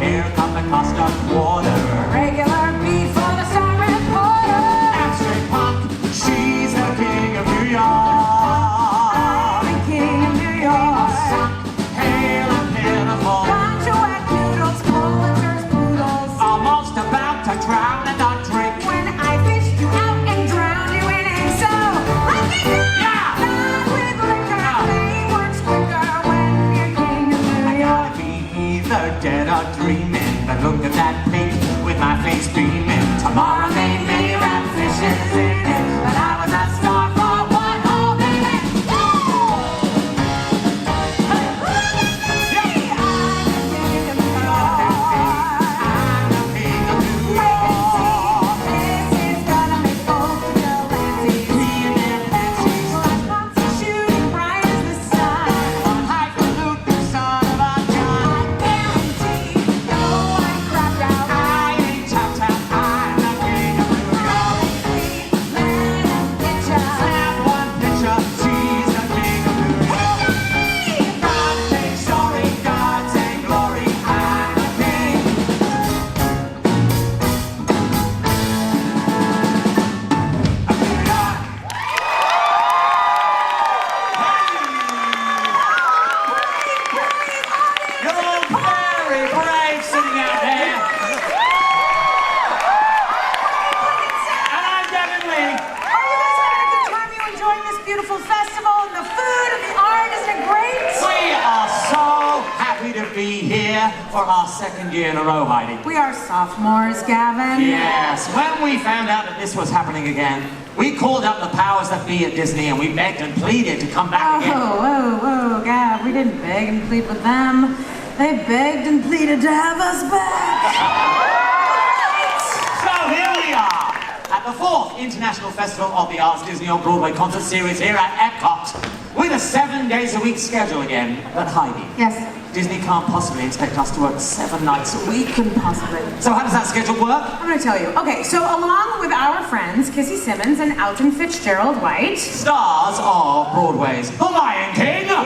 here come the custard water. Regular beef for the star reporter. And straight punk, she's the king of New York. I'm the king of New York. Suck, hail and pitiful. Bunch of wet noodles, Pulitzer's poodles. Almost about to drown and not drink. When I fished you out and drowned you in it, so look at that! Yeah! Not with liquor, they works quicker when you're king of New I York. gotta be either dead or dreaming, but look at that plate with my face beaming. Tomorrow they may wrap fishes in it, but I was a star for one whole minute. Beautiful festival and the food and the art, isn't it great? We are so happy to be here for our second year in a row, Heidi. We are sophomores, Gavin. Yes, when we found out that this was happening again, we called up the powers that be at Disney and we begged and pleaded to come back again. Whoa, Gav, we didn't beg and plead with them. They begged and pleaded to have us back. So here we are, at the 4th International Festival of the Arts Disney on Broadway concert series here at Epcot, with a 7 days a week schedule again. But Heidi, Yes. Disney can't possibly expect us to work 7 nights a week. Couldn't possibly. So how does that schedule work? I'm gonna tell you. Okay, so along with our friends, Kissy Simmons and Alton Fitzgerald White. Stars of Broadway's The Lion King! Yeah!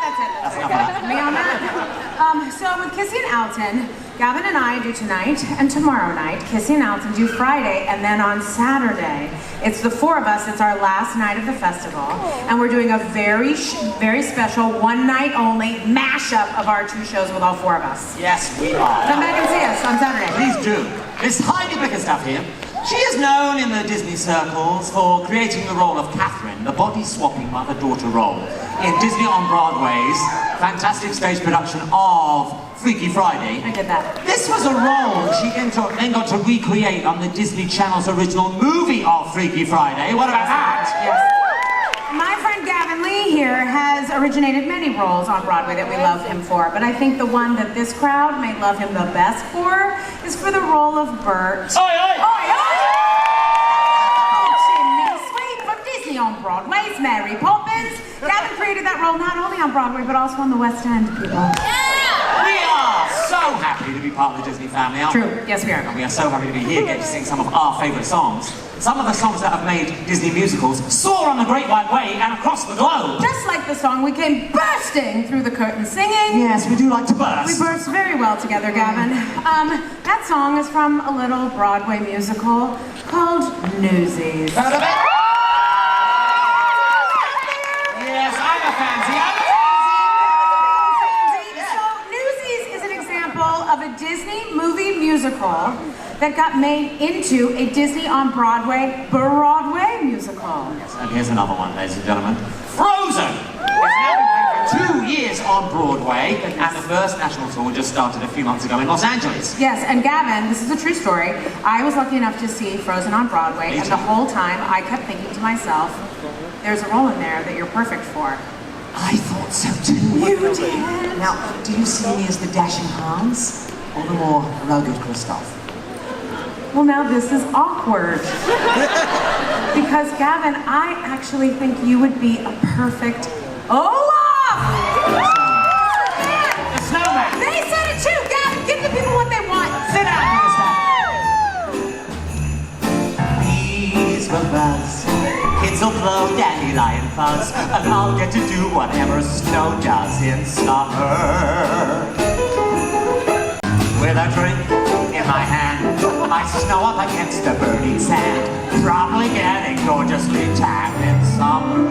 That's it. That's enough of that. Me on that. So with Kissy and Alton, Gavin and I do tonight and tomorrow night. Kissy and Alton do Friday, and then on Saturday, it's the 4 of us. It's our last night of the festival, and we're doing a very special one night only mashup of our 2 shows with all 4 of us. Yes, we are. Come back and see us on Saturday. Please do. Miss Heidi Blickenstaff here. She is known in the Disney circles for creating the role of Catherine, the body-swapping mother-daughter role, in Disney on Broadway's fantastic stage production of Freaky Friday. I did that. This was a role she then got to recreate on the Disney Channel's original movie of Freaky Friday. What about that? Yes. My friend Gavin Lee here has originated many roles on Broadway that we love him for, but I think the one that this crowd may love him the best for is for the role of Bert. Oi, oi! Oi, oi! Chimney Sweep from Disney on Broadway's Mary Poppins. Gavin created that role not only on Broadway, but also on the West End, people. We are so happy to be part of the Disney family, aren't we? True, yes we are. And we are so happy to be here, get to sing some of our favourite songs. Some of the songs that have made Disney musicals soar on the Great Wide Way and across the globe. Just like the song we came bursting through the curtain singing. Yes, we do like to burst. We burst very well together, Gavin. That song is from a little Broadway musical called Newsies. Heard of it? Yes, I'm a fancy. So Newsies is an example of a Disney movie musical that got made into a Disney on Broadway musical. Yes, and here's another one, ladies and gentlemen. Frozen! It's now been played for 2 years on Broadway, and the first national tour just started a few months ago in Los Angeles. Yes, and Gavin, this is a true story. I was lucky enough to see Frozen on Broadway, Me and too. the whole time I kept thinking to myself, there's a role in there that you're perfect for. I thought so too. You did? Now, do you see me as the dashing Hans, or the more rugged Kristoff? Well, now this is awkward. Because, Gavin, I actually think you would be a perfect Olaf! The snowman! They said it too! Gavin, give the people what they want! Sit down, Blickenstaff. Bees will buzz, kids will blow dandelion fuzz, and I'll get to do whatever snow does in summer. With a drink in my hand, I snow up against the burning sand, probably getting gorgeously tanned in summer.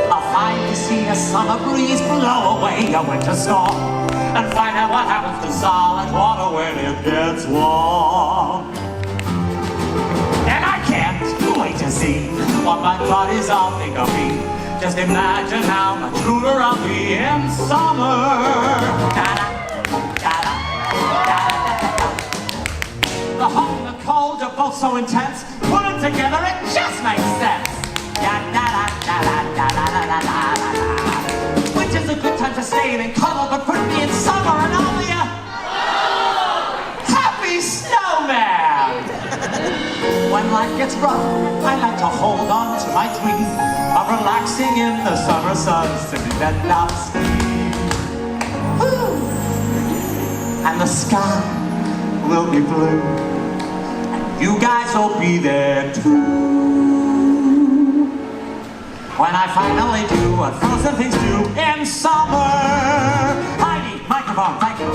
I'll find to see a summer breeze blow away a winter storm, and find out what happens to solid water when it gets warm. And I can't wait to see what my body's all think of me. Just imagine how much cooler I'll be in summer. The hot and the cold are both so intense, put it together, it just makes sense. Which is a good time to stay in cuddle, but put me in summer and I'll be a happy snowman. When life gets rough, I like to hold on to my dream of relaxing in the summer sun, sipping that not steam. And the sky will be blue, and you guys will be there too. When I finally do what frozen things do in summer. Heidi, microphone, thank you.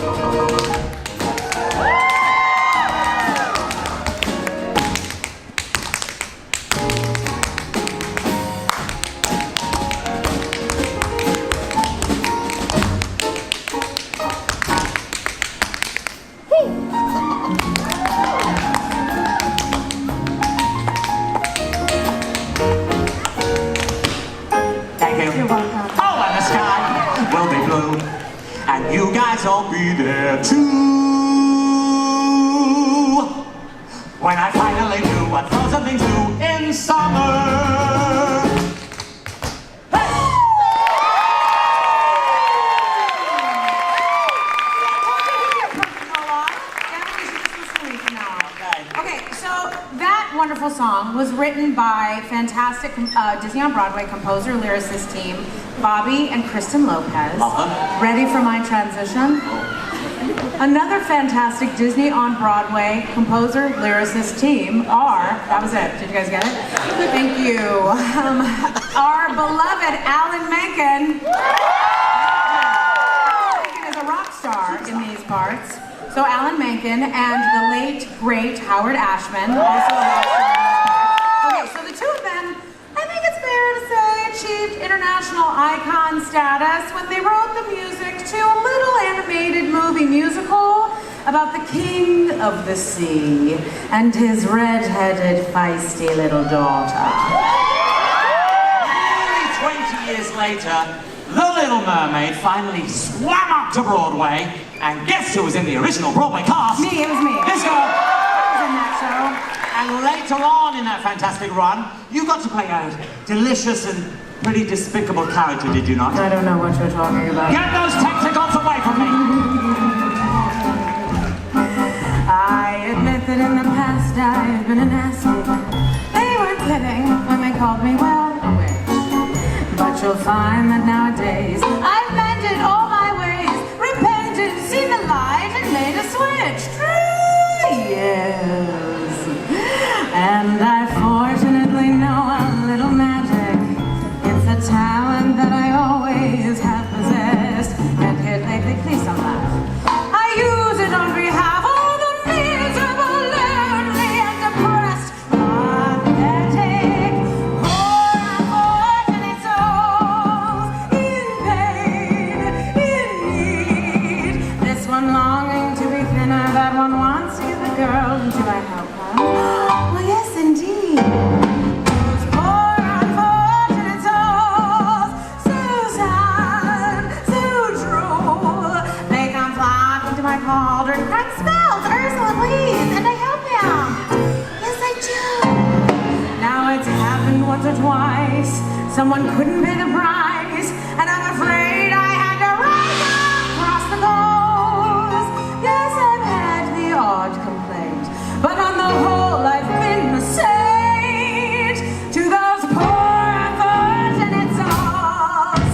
And you guys will be there too. When I finally do what frozen things do in summer. Hey! Okay, so that wonderful song was written by fantastic Disney on Broadway composer lyricist team Bobby and Kristen Lopez. Love them. Ready for my transition? Another fantastic Disney on Broadway composer lyricist team are, that was it, did you guys get it? Thank you. Our beloved Alan Menken. Menken is a rock star in these parts. So Alan Menken and the late, great Howard Ashman, also a rock star in this part. Okay, so the two of them, I think it's fair to say, achieved international icon status when they wrote the music to a little animated movie musical about the king of the sea and his red-headed, feisty little daughter. Nearly 20 years later, The Little Mermaid finally swam up to Broadway, and guess who was in the original Broadway cast? Me, it was me. This girl. I was in that show. And later on in that fantastic run, you got to play a delicious and pretty despicable character, did you not? I don't know what you're talking about. Get those tentacles away from me! I admit that in the past I've been a nasty. They weren't kidding when they called me, well, a witch. But you'll find that nowadays I've mended all my ways, repented, seen the light, and made a switch. True, yes. And I fortunately know a little magic. It's a talent that I always have possessed. And here lately, please don't laugh. I use it on behalf of the miserable, lonely, and depressed, pathetic, poor, unfortunate souls in pain, in need. This one longing to be thinner, that one wants to give a girl. Do I help her? Well, yes, indeed. Those poor, unfortunate souls, so sad, so true. They come flocking to my cauldron, crying spells, Ursula, please, and I help them. Yes, I do. Now it's happened once or twice. Someone couldn't pay the price, and I'm afraid I had to rise across the coast. Yes, I've had the odd complaint, but on the whole, I've been a saint to those poor, unfortunate souls.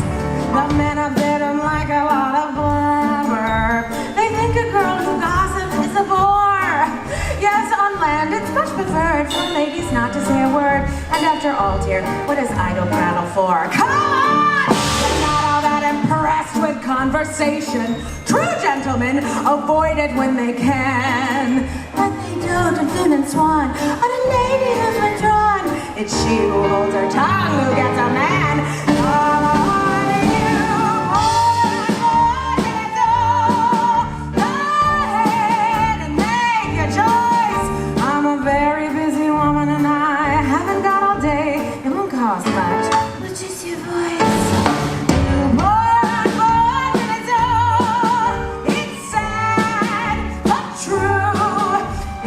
The men have bid them like a lot of blubber. They think a girl who gossips is a bore. Yes, on land it's much preferred for ladies not to say a word, and after you're all dear. What is idle prattle for? Come on! You're not all that impressed with conversation. True gentlemen avoid it when they can. But they don't, and Finn and Swan are the lady who's withdrawn. It's she who holds her tongue who gets a man. Come on, you boys, let's go ahead and make your choice. I'm a very busy woman and I haven't got all day. It won't cost much. Which is your voice? You boys, let's go. It's sad but true.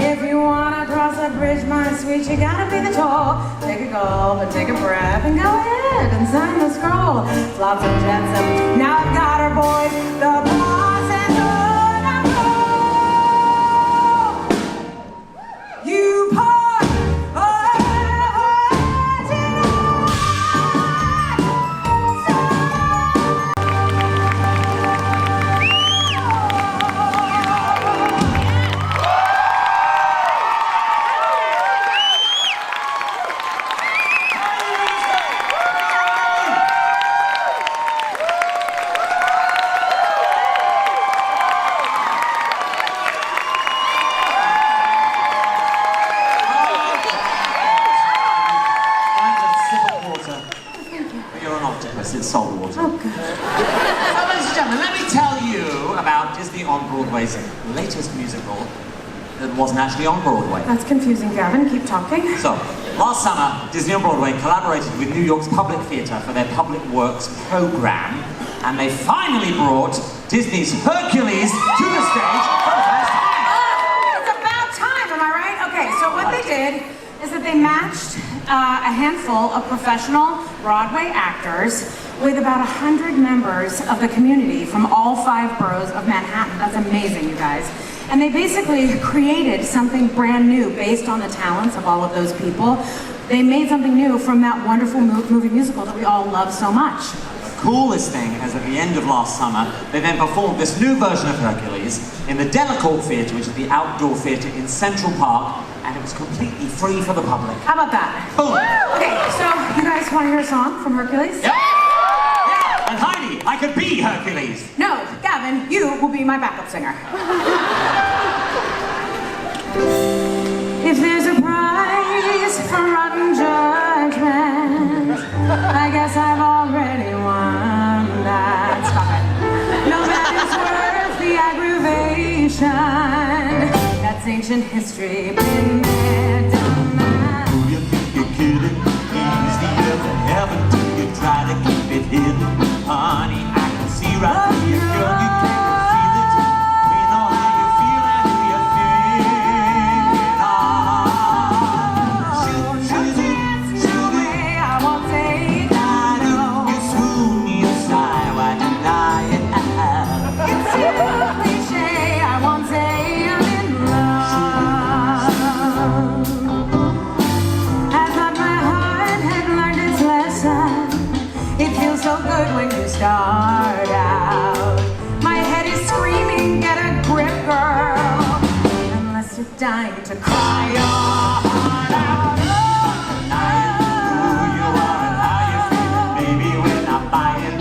If you wanna cross a bridge, my sweet, you gotta be the toll. Take a gulp and take a breath and go ahead and sign the scroll. Flops and jetsam. Now I've got her, boys. The boss and the you part. It's salt water. Oh, good. So, ladies and gentlemen, let me tell you about Disney on Broadway's latest musical that wasn't actually on Broadway. That's confusing, Gavin. Keep talking. So, last summer, Disney on Broadway collaborated with New York's Public Theatre for their Public Works program, and they finally brought Disney's Hercules to the stage for the first time. It's about time, am I right? Okay, so what they did is that they matched a handful of professional Broadway actors with about 100 members of the community from all 5 boroughs of Manhattan. That's amazing, you guys. And they basically created something brand new based on the talents of all of those people. They made something new from that wonderful movie musical that we all love so much. The coolest thing is at the end of last summer, they then performed this new version of Hercules in the Delacorte Theatre, which is the outdoor theatre in Central Park, and it was completely free for the public. How about that? Boom! Okay, so you guys want to hear a song from Hercules? Yeah! Yeah! And Heidi, I could be Hercules! No, Gavin, you will be my backup singer. If there's a prize for rotten judgment, I guess I've already won that. Stop it. No, that is worth the aggravation. That's ancient history, been there, done that. Who you think you're kidding? Easier than heaven till you try to keep it hidden. Honey, I can see right through you, girl, you can't conceal it. We know how you feel and who you're feeling. Shoot it, I won't take I know you swoon, you sigh, why deny it? it's too cliche, I won't say I'm in love. I thought my heart had learned its lesson. It feels so good when you start out. My head is screaming, get a grip, girl. Unless you're dying to cry your heart out. Who you are and how you feel, baby, we're not buying.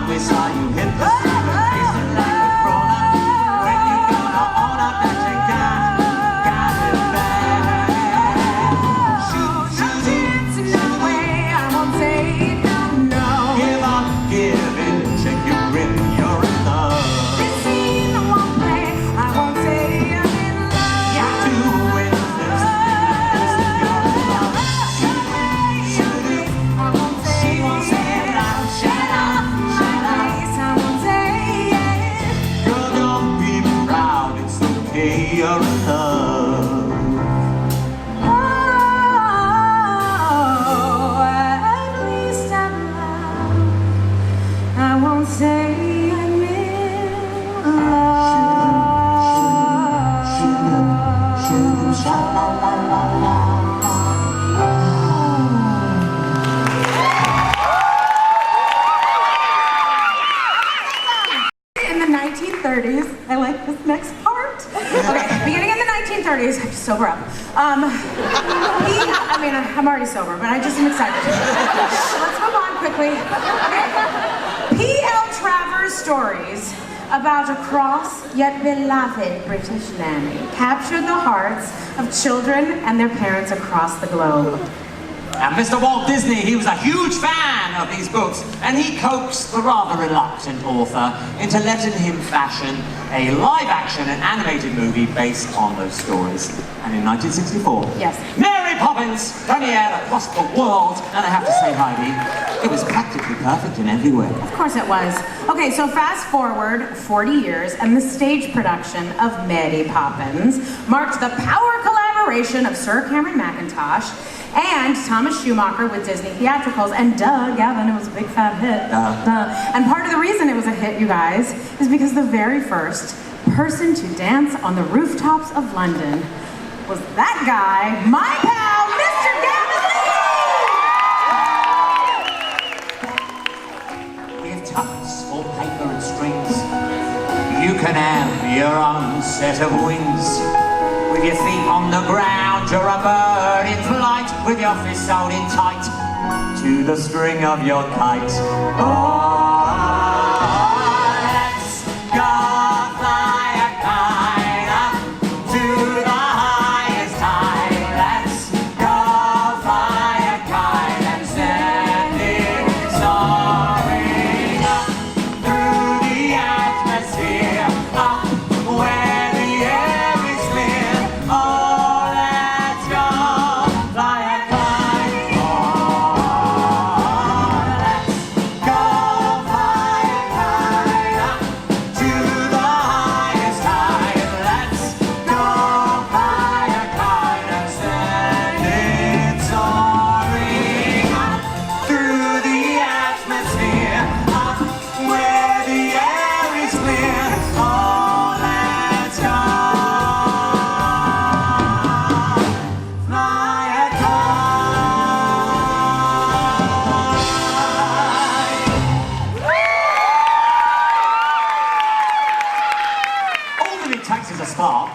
We saw you hit the street and facing like a grown-up. When you gonna own up that you got it bad? Shoot it, No way, I won't say no. give up, give in, check your grip, you're in love. This scene won't play, I won't say I'm in love. You do it, there's you're in love. Shoot it, I won't say she won't say it loud. Shut up, shut up. yes, I won't say it. Girl, don't be proud, it's okay, you're in love. Oh, at least I'm loved. I won't say I'm in love. In the 19th 1930s. I like this next part. Okay, beginning in the 1930s, I have to sober up. I'm already sober, but I just am excited. Let's move on quickly. P.L. Travers' stories about a cross yet beloved British nanny captured the hearts of children and their parents across the globe. And Mr. Walt Disney, he was a huge fan of these books, and he coaxed the rather reluctant author into letting him fashion a live-action and animated movie based on those stories. And in 1964, yes, Mary Poppins premiered across the world, and I have to say, Heidi, it was practically perfect in every way. of course it was. Okay, so fast forward 40 years, and the stage production of Mary Poppins marked the power collaboration of Sir Cameron Mackintosh and Thomas Schumacher with Disney Theatricals, and Gavin, it was a big fat hit. And part of the reason it was a hit, you guys, is because the very first person to dance on the rooftops of London was that guy, my pal, Mr. Gavin Lee! With tucks for paper and strings, you can have your own set of wings. With your feet on the ground, you're a bird in flight, with your fists holding tight to the string of your kite. Oh, let's go fly a kite up to the highest high. Let's go fly a kite and send it soaring up through the atmosphere, up where the air is clear. Oh, let's go fly a kite. Oh, let's go fly a kite up to the highest height. Let's go fly a kite and send it soaring up through the atmosphere, up where the air is clear. Oh, let's go fly a kite. All that it takes is a spark,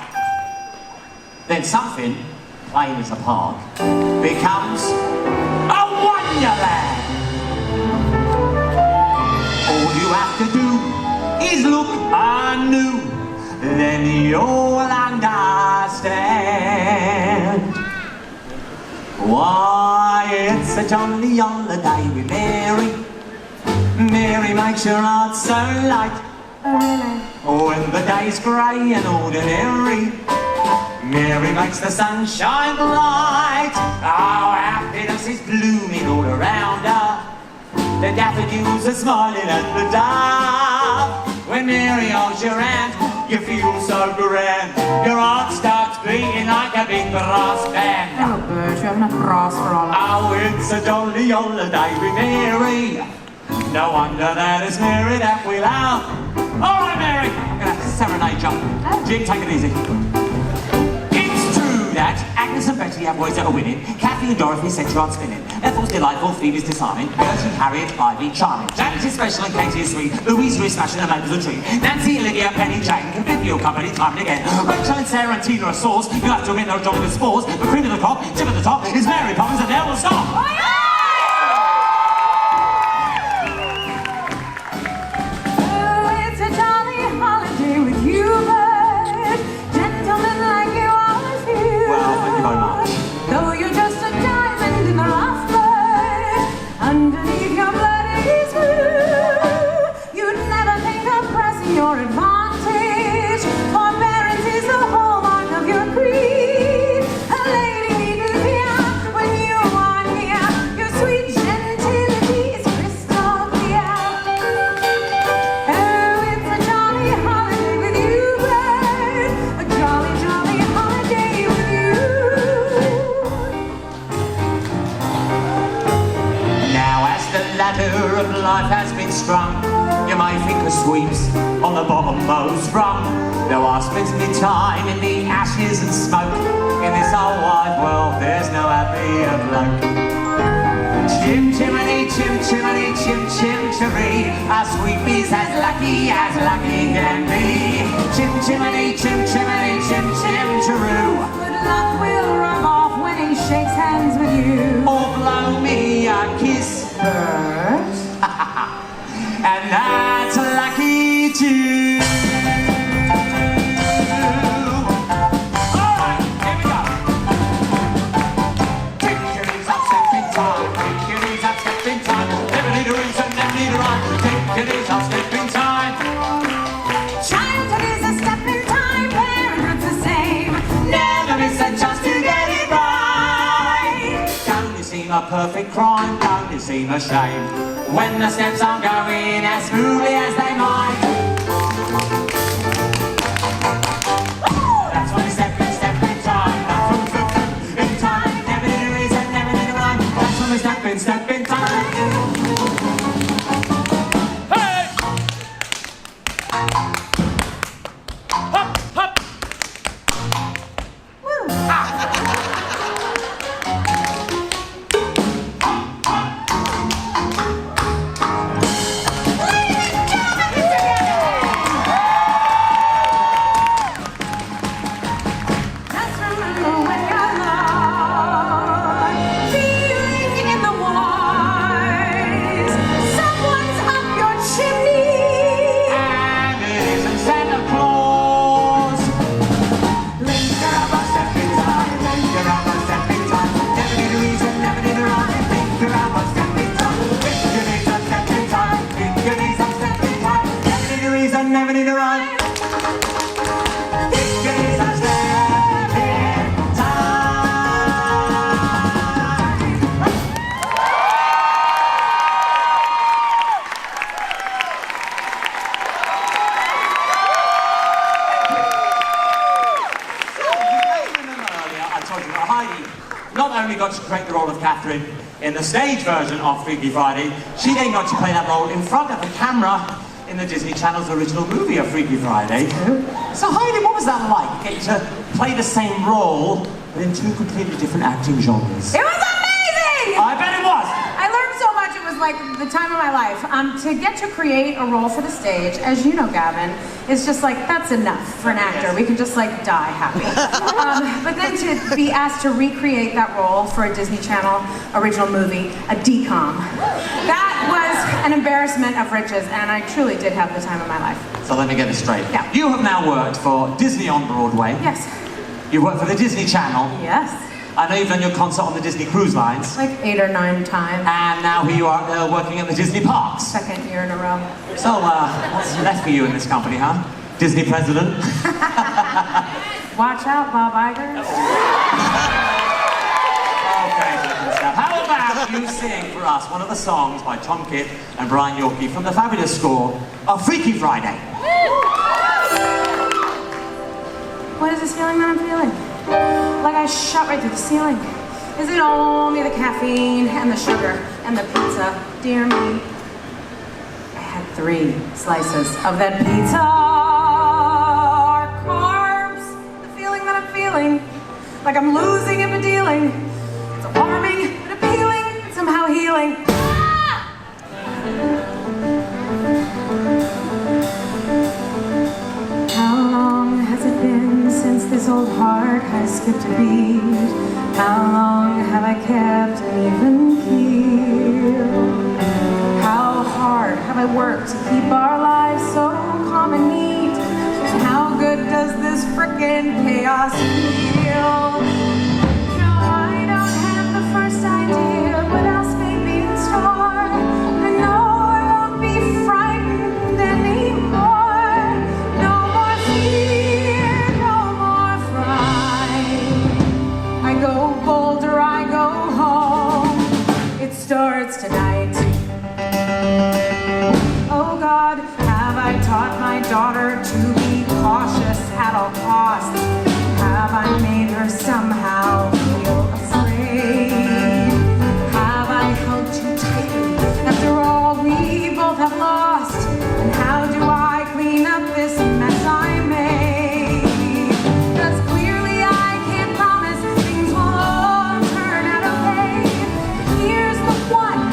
then something, plain as a park, becomes a wonderland. All you have to do is look anew, then you'll understand. Why, it's a jolly holiday with Mary. Mary makes your heart so light. When the day's grey and ordinary, Mary makes the sun shine bright. Oh, happiness is blooming all around her. The daffodils are smiling at the dark. When Mary holds your hand, you feel so grand. Your heart starts beating like a big brass band. Oh, Bert, you have enough brass for all of us. Oh, it's a jolly holiday with Mary. No wonder that it's Mary that we love. All right, Mary, I'm gonna serenade you. Jim, take it easy. It's true that Agnes and Betty have boys that are winning. Kathy and Dorothy set you on spinning. Ethel's delightful, Phoebe's disarming. Gertie, Harriet, Ivy, charming. Janet is special and Katie is sweet. Louise is smashing and Mabel's a treat. Nancy, Lydia, Penny, Jane can keep your company time and again. Rachel and Sarah and Tina are sauce. You have to admit they're a job with spores. The cream of the crop, tip of the top is Mary Poppins and there will stop. Oh, yeah! Oh, it's a jolly holiday with you, Bert. Gentlemen like you always feel. Well, thank you very much. Though you're just a diamond in the rough, Bert, underneath your bloody smooth, you'd never think of pressing your advantage. Forbearance is the hallmark of your creed. A lady needn't fear when you are near. Your sweet gentility is crystal clear. Oh, it's a jolly holiday with you, Bert. A jolly, jolly holiday with you. Now as the ladder of life has been strung, you may think of sweeps on the bottommost rung. Though I spend me time in the ashes and smoke, in this whole wide world there's no happier bloke. Chim chimney, chim chimney, a sweet bee's as lucky can be. Chim chimney, chim chiroo. Good luck will rub off when he shakes hands with you. Or blow me a kiss, Bert. and that's lucky too. Alright, here we go. Tickety up, stepping time. Tickety up, stepping time. Never need a reason, never need a rhyme. Tickety up, stepping time. Childhood is a step in time, parenthood's the same. Never miss a chance to get it right. Don't you seem a perfect crime? Don't you seem a shame? When the steps aren't going as smoothly as they might. That's when we step in time. That's when we step in time. Never need a reason, never need a rhyme. That's when we step in time. Hey! Hop, hop. Just remember when you're lost, feeling in the wires. Someone's up your chimney. And it isn't Santa Claus. Linger up a step in time, linger up a step in time. Never need a reason, never need a rhyme. Linger up a step in time, linger needs a step in time, linger needs a step in time. Never need a reason, never need a rhyme. Linger needs a step in time. I told you that Heidi not only got to create the role of Catherine in the stage version of Freaky Friday, she then got to play that role in front of the camera in the Disney Channel's original movie of Freaky Friday. So Heidi, what was that like, getting to play the same role, but in two completely different acting genres? It was amazing! I bet it was! I learned so much, it was like the time of my life. To get to create a role for the stage, as you know, Gavin, is just like, that's enough for an actor. We can just like die happy. But then to be asked to recreate that role for a Disney Channel original movie, a DCOM, that was an embarrassment of riches, and I truly did have the time of my life. So let me get this straight. Yeah. You have now worked for Disney on Broadway. Yes, You've worked for the Disney Channel. yes. I know you've done your concert on the Disney Cruise Lines. Like 8 or 9 times. And now here you are working at the Disney Parks. Second year in a row. So, what's left for you in this company, huh? Disney president? Watch out, Bob Iger. Okay, Blickenstaff. How about you sing for us one of the songs by Tom Kitt and Brian Yorkie from the fabulous score of Freaky Friday? What is this feeling that I'm feeling? Like I shot right through the ceiling. Is it only the caffeine and the sugar and the pizza? Dear me, I had 3 slices of that pizza. Are carbs the feeling that I'm feeling? Like I'm losing and dealing. It's alarming but appealing and somehow healing. Ah! How long has it been since this old heart has skipped a beat? How long have I kept an even keel? How hard have I worked to keep our lives so calm and neat? And how good does this frickin' chaos feel? No, I don't have the first idea what else may be in store. I know I won't be frightened anymore. No more fear, no more fright. I go bolder, I go home. It starts tonight. Oh God, have I taught my daughter to be cautious at all costs? Have I made her somehow feel afraid? Have I held too tightly after all we both have lost? And how do I clean up this mess I made? 'Cause clearly I can't promise things will all turn out okay. Here's the one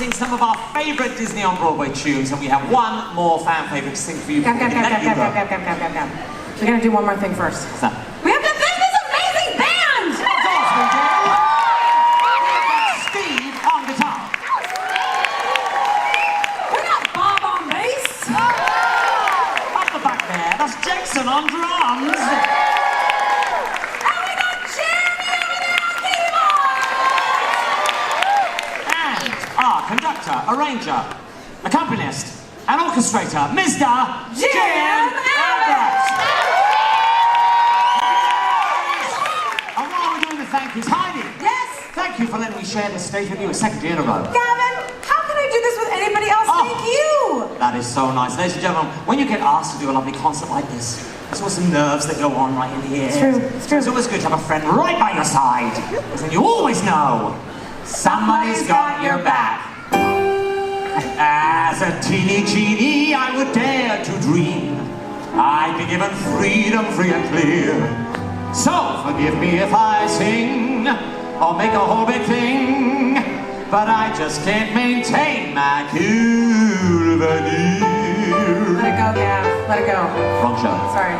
sing some of our favourite Disney on Broadway tunes, and we have one more fan favourite to sing for you. Gab. We gotta do one more thing first. What's that? We have to thank this amazing band! Of course we do! We've got Steve on guitar. We got Bob on bass! Up the back there, that's Jackson on drums. And we got Jeremy over there on keyboard! And our conductor, arranger, accompanist, and orchestrator, Mr. Jim Albert. And while we're doing the thank yous, Heidi. Yes? Thank you for letting me share this stage with you a second year in a row. Gavin, how can I do this with anybody else? Oh. Thank you! That is so nice. Ladies and gentlemen, when you get asked to do a lovely concert like this, there's always some nerves that go on right in the air. It's true, it's true. It's always good to have a friend right by your side, because then you always know somebody's got your back. As a teeny genie, I would dare to dream I'd be given freedom free and clear. So forgive me if I sing or make a whole big thing, but I just can't maintain my cool veneer. Let it go, Gav. Let it go. Wrong show. Sorry.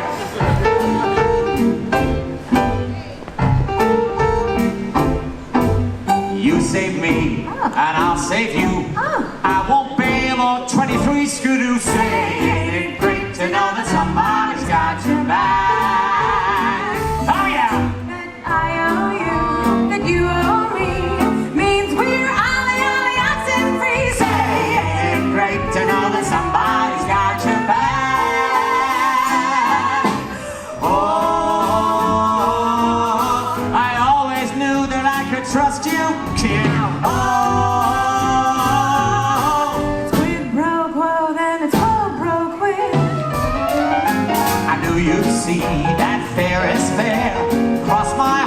You save me, and I'll save you. I won't bail or 23 skidoo say. Ain't it great to know that somebody's got your back? Oh yeah! That I owe you, that you owe me, means we're ollie oxen free. Say, ain't it great to know that somebody's got your back? Oh, I always knew that I could trust you, kid. Oh. You'd see that fair is fair cross my